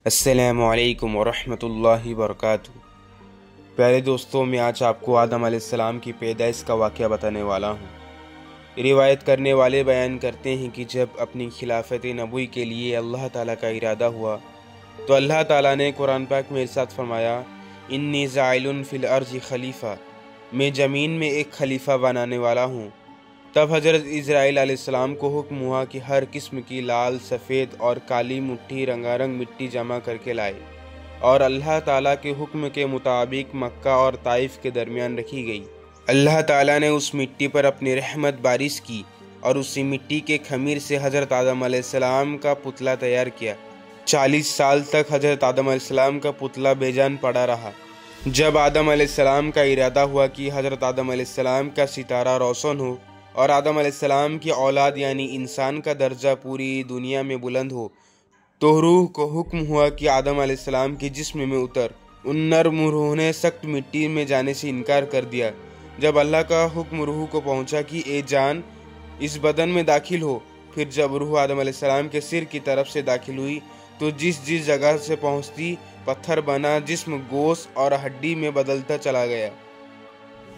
السلام علیکم ورحمۃ اللہ وبرکاتہ۔ پیارے دوستوں، میں آج آپ کو آدم علیہ السلام کی پیدائش کا واقعہ بتانے والا ہوں۔ روایت کرنے والے بیان کرتے ہیں کہ جب اپنی خلافت نبوی کے لیے اللہ تعالیٰ کا ارادہ ہوا تو اللہ تعالیٰ نے قرآن پاک میں ارشاد فرمایا، انی جاعل فی الارض خلیفہ، میں زمین میں ایک خلیفہ بنانے والا ہوں۔ تب حضرت اسرائیل علیہ السلام کو حکم ہوا کہ ہر قسم کی لال، سفید اور کالی مٹی رنگا رنگ مٹی جمع کر کے لائے، اور اللہ تعالیٰ کے حکم کے مطابق مکہ اور طائف کے درمیان رکھی گئی۔ اللہ تعالیٰ نے اس مٹی پر اپنی رحمت بارش کی اور اسی مٹی کے خمیر سے حضرت آدم علیہ السلام کا پتلا تیار کیا۔ 40 سال تک حضرت آدم علیہ السلام کا پتلا بے جان پڑا رہا۔ جب آدم علیہ السلام کا ارادہ ہوا کہ حضرت آدم علیہ السلام کا ستارہ روشن ہو اور آدم علیہ السلام کی اولاد یعنی انسان کا درجہ پوری دنیا میں بلند ہو، تو روح کو حکم ہوا کہ آدم علیہ السلام کے جسم میں اتر۔ ان نرم روح نے سخت مٹی میں جانے سے انکار کر دیا۔ جب اللہ کا حکم روح کو پہنچا کہ اے جان اس بدن میں داخل ہو، پھر جب روح آدم علیہ السلام کے سر کی طرف سے داخل ہوئی تو جس جگہ سے پہنچتی پتھر بنا جسم گوشت اور ہڈی میں بدلتا چلا گیا۔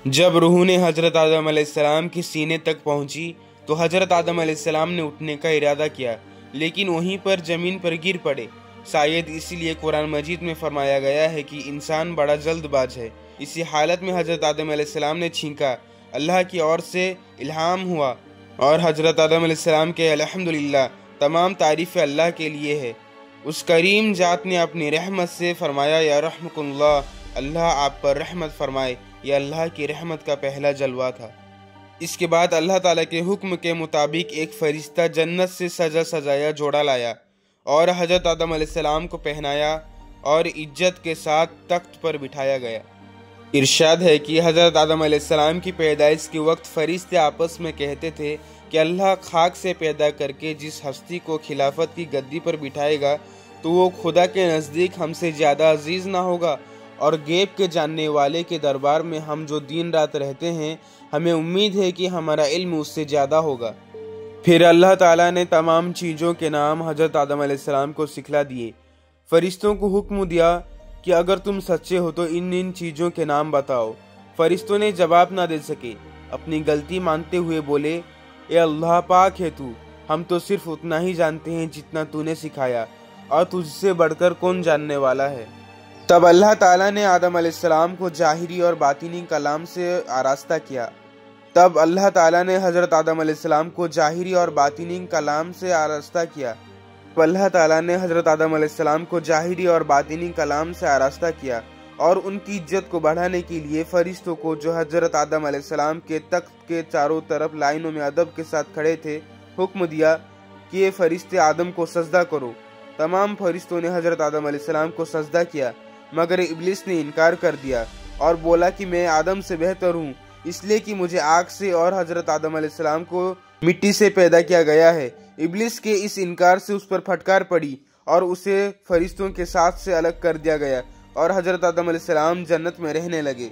جب روح نے حضرت آدم علیہ السلام کے سینے تک پہنچی تو حضرت آدم علیہ السلام نے اٹھنے کا ارادہ کیا، لیکن وہیں پر زمین پر گر پڑے۔ شاید اسی لیے قرآن مجید میں فرمایا گیا ہے کہ انسان بڑا جلد باز ہے۔ اسی حالت میں حضرت آدم علیہ السلام نے چھینکا، اللہ کی اور سے الہام ہوا، اور حضرت آدم علیہ السلام کے الحمدللہ، تمام تعریف اللہ کے لیے ہے۔ اس کریم ذات نے اپنی رحمت سے فرمایا، یا رحمک اللہ، اللہ آپ پر رحمت فرمائے۔ یہ اللہ کی رحمت کا پہلا جلوہ تھا۔ اس کے بعد اللہ تعالیٰ کے حکم کے مطابق ایک فرشتہ جنت سے سجا سجایا جوڑا لایا اور حضرت آدم علیہ السلام کو پہنایا اور عزت کے ساتھ تخت پر بٹھایا گیا۔ ارشاد ہے کہ حضرت آدم علیہ السلام کی پیدائش کے وقت فرشتے آپس میں کہتے تھے کہ اللہ خاک سے پیدا کر کے جس ہستی کو خلافت کی گدی پر بٹھائے گا تو وہ خدا کے نزدیک ہم سے زیادہ عزیز نہ ہوگا، اور غیب کے جاننے والے کے دربار میں ہم جو دن رات رہتے ہیں، ہمیں امید ہے کہ ہمارا علم اس سے زیادہ ہوگا۔ پھر اللہ تعالیٰ نے تمام چیزوں کے نام حضرت آدم علیہ السلام کو سکھلا دیے۔ فرشتوں کو حکم دیا کہ اگر تم سچے ہو تو ان چیزوں کے نام بتاؤ۔ فرشتوں نے جواب نہ دے سکے، اپنی غلطی مانتے ہوئے بولے، اے اللہ، پاک ہے تو، ہم تو صرف اتنا ہی جانتے ہیں جتنا تو نے سکھایا، اور تجھ سے بڑھ کر کون جاننے والا ہے۔ تب اللہ تعالیٰ نے آدم علیہ السلام کو ظاہری اور باطنی کلام سے آراستہ کیا۔ حضرت آدم علیہ السلام کو ظاہری اور باطنی کلام سے آراستہ کیا اور ان کی عزت کو بڑھانے کے لیے فرشتوں کو، جو حضرت آدم علیہ السلام کے تخت کے چاروں طرف لائنوں میں ادب کے ساتھ کھڑے تھے، حکم دیا کہ یہ فرشتے آدم کو سجدہ کرو۔ تمام فرشتوں نے حضرت آدم علیہ السلام کو سجدہ کیا، مگر ابلیس نے انکار کر دیا اور بولا کہ میں آدم سے بہتر ہوں، اس لیے کہ مجھے آگ سے اور حضرت آدم علیہ السلام کو مٹی سے پیدا کیا گیا ہے۔ ابلیس کے اس انکار سے اس پر پھٹکار پڑی اور اسے فرشتوں کے ساتھ سے الگ کر دیا گیا، اور حضرت آدم علیہ السلام جنت میں رہنے لگے۔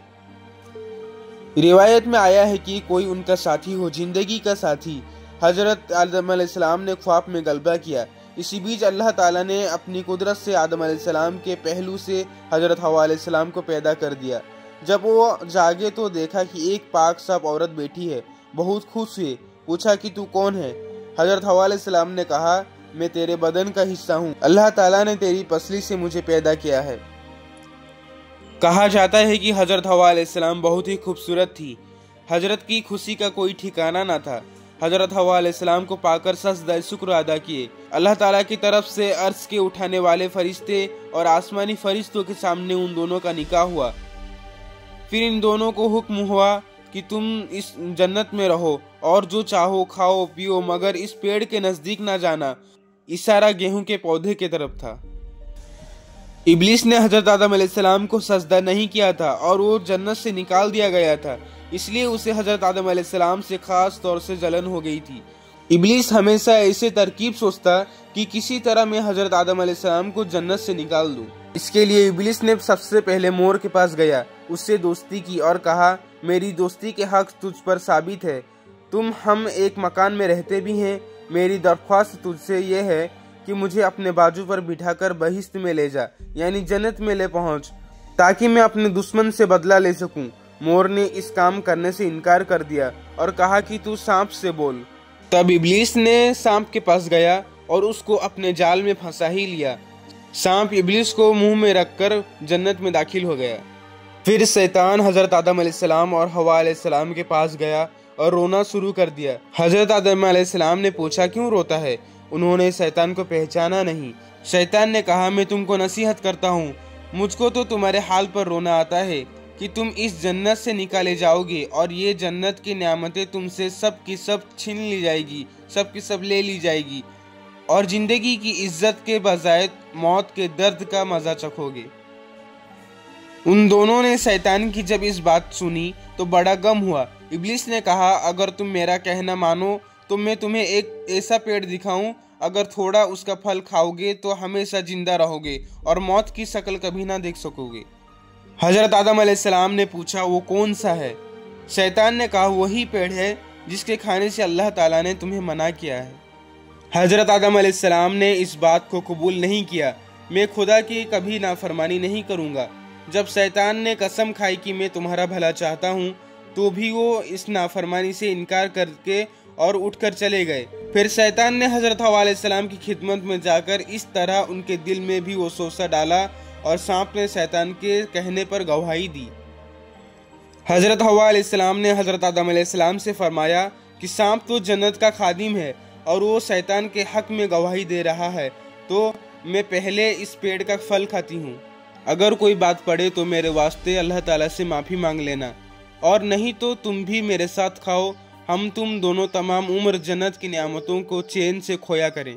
روایت میں آیا ہے کہ کوئی ان کا ساتھی ہو، زندگی کا ساتھی۔ حضرت آدم علیہ السلام نے خواب میں غلبہ کیا۔ اسی بیچ اللہ تعالیٰ نے اپنی قدرت سے آدم علیہ السلام کے پہلو سے حضرت حوا علیہ السلام کو پیدا کر دیا۔ جب وہ جاگے تو دیکھا کہ ایک پاک صاف عورت بیٹھی ہے، بہت خوش ہوئے، پوچھا کہ تو کون ہے؟ حضرت حوا علیہ السلام نے کہا، میں تیرے بدن کا حصہ ہوں، اللہ تعالیٰ نے تیری پسلی سے مجھے پیدا کیا ہے۔ کہا جاتا ہے کہ حضرت حوا علیہ السلام بہت ہی خوبصورت تھی۔ حضرت کی خوشی کا کوئی ٹھکانہ نہ تھا۔ حضرت حوا علیہ السلام کو پا کر سجدہ شکر ادا کیے۔ اللہ تعالیٰ کی طرف سے عرش کے اٹھانے والے فرشتے اور آسمانی فرشتوں کے سامنے ان دونوں کا نکاح ہوا۔ پھر ان دونوں کو حکم ہوا کہ تم اس جنت میں رہو اور جو چاہو کھاؤ پیو، مگر اس پیڑ کے نزدیک نہ جانا۔ اشارہ گیہوں کے پودے کی طرف تھا۔ ابلیس نے حضرت آدم علیہ السلام کو سجدہ نہیں کیا تھا اور وہ جنت سے نکال دیا گیا تھا، اس لیے اسے حضرت آدم علیہ السلام سے خاص طور سے جلن ہو گئی تھی۔ ابلیس ہمیشہ ایسے ترکیب سوچتا کہ کسی طرح میں حضرت آدم علیہ السلام کو جنت سے نکال دوں۔ اس کے لیے ابلیس نے سب سے پہلے مور کے پاس گیا، اس سے دوستی کی اور کہا، میری دوستی کے حق تجھ پر ثابت ہے، ہم ایک مکان میں رہتے بھی ہیں، میری درخواست تجھ سے یہ ہے کہ مجھے اپنے بازو پر بٹھا کر بہشت میں لے جا، یعنی جنت میں لے پہنچ، تاکہ میں اپنے دشمن سے بدلہ لے سکوں۔ مور نے اس کام کرنے سے انکار کر دیا اور کہا کہ تو سانپ سے بول۔ تب ابلیس نے سانپ کے پاس گیا اور اس کو اپنے جال میں پھنسا ہی لیا۔ سانپ ابلیس کو منہ میں رکھ کر جنت میں داخل ہو گیا۔ پھر شیطان حضرت آدم علیہ السلام اور حوا علیہ السلام کے پاس گیا اور رونا شروع کر دیا۔ حضرت آدم علیہ السلام نے پوچھا کیوں روتا ہے؟ انہوں نے شیطان کو پہچانا نہیں۔ شیطان نے کہا میں تم کو نصیحت کرتا ہوں، مجھ کو تو تمہارے حال پر رونا آتا ہے کہ تم اس جنت سے نکالے جاؤ گے اور یہ جنت کی نعمتیں تم سے سب کی سب چھین لی جائے گی، سب کی سب لے لی جائے گی، اور زندگی کی عزت کے بجائے موت کے درد کا مزہ چکھو گے۔ ان دونوں نے شیطان کی جب اس بات سنی تو بڑا غم ہوا۔ ابلیس نے کہا اگر تم میرا کہنا مانو تو میں تمہیں ایک ایسا پیڑ دکھاؤں، اگر تھوڑا اس کا پھل کھاؤ گے تو ہمیشہ زندہ رہو گے اور موت کی شکل کبھی نہ دیکھ سکو گے۔ حضرت آدم علیہ السلام نے پوچھا وہ کون سا ہے؟ شیطان نے کہا وہی پیڑ ہے جس کے کھانے سے اللہ تعالیٰ نے تمہیں منع کیا ہے۔ حضرت آدم علیہ السلام نے اس بات کو قبول نہیں کیا، میں خدا کی کبھی نافرمانی نہیں کروں گا۔ جب شیطان نے قسم کھائی کہ میں تمہارا بھلا چاہتا ہوں تو بھی وہ اس نافرمانی سے انکار کر کے اور اٹھ کر چلے گئے۔ پھر شیطان نے حضرت حوا علیہ السلام کی خدمت میں جا کر اس طرح ان کے دل میں بھی وسوسہ ڈالا اور سانپ نے شیطان کے کہنے پر گواہی دی۔ حضرت حوا علیہ السلام نے حضرت آدم علیہ السلام سے فرمایا کہ سانپ تو جنت کا خادم ہے اور وہ شیطان کے حق میں گواہی دے رہا ہے، تو میں پہلے اس پیڑ کا پھل کھاتی ہوں۔ اگر کوئی بات پڑے تو میرے واسطے اللہ تعالیٰ سے معافی مانگ لینا، اور نہیں تو تم بھی میرے ساتھ کھاؤ، ہم تم دونوں تمام عمر جنت کی نعمتوں کو چین سے کھویا کریں۔